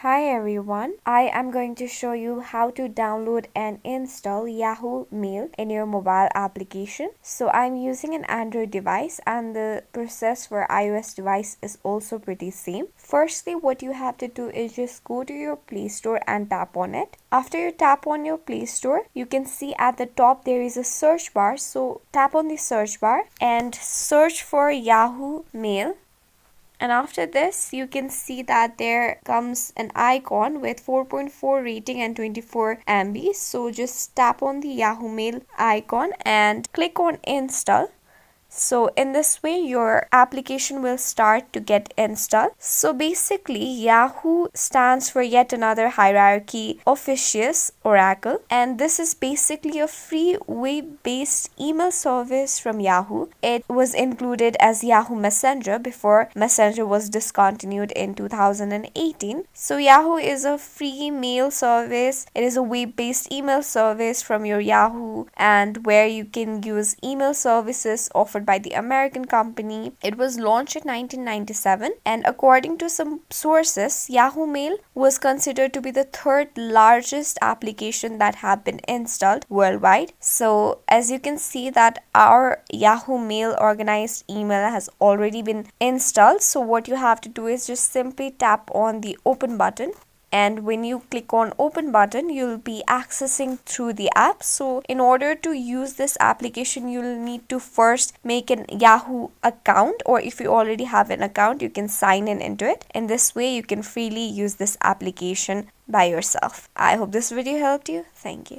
Hi everyone, I am going to show you how to download and install Yahoo Mail in your mobile application. So I'm using an Android device and the process for iOS device is also pretty same. Firstly, what you have to do is just go to your Play Store and tap on it. After you tap on your Play Store, you can see at the top there is a search bar. So tap on the search bar and search for Yahoo Mail. And after this, you can see that there comes an icon with 4.4 rating and 24 MB. So just tap on the Yahoo Mail icon and click on install. So in this way, your application will start to get installed. So basically, Yahoo stands for yet another hierarchy officious oracle. And this is basically a free web-based email service from Yahoo. It was included as Yahoo Messenger before Messenger was discontinued in 2018. So Yahoo is a free mail service. It is a web-based email service from your Yahoo and where you can use email services offered by the American company. It was launched in 1997 and according to some sources, Yahoo Mail was considered to be the third largest application that have been installed worldwide. So as you can see that our Yahoo Mail organized email has already been installed. So what you have to do is just simply tap on the open button. And when you click on open button, you'll be accessing through the app. So in order to use this application, you'll need to first make an Yahoo account, or if you already have an account, you can sign in into it. In this way, you can freely use this application by yourself. I hope this video helped you. Thank you.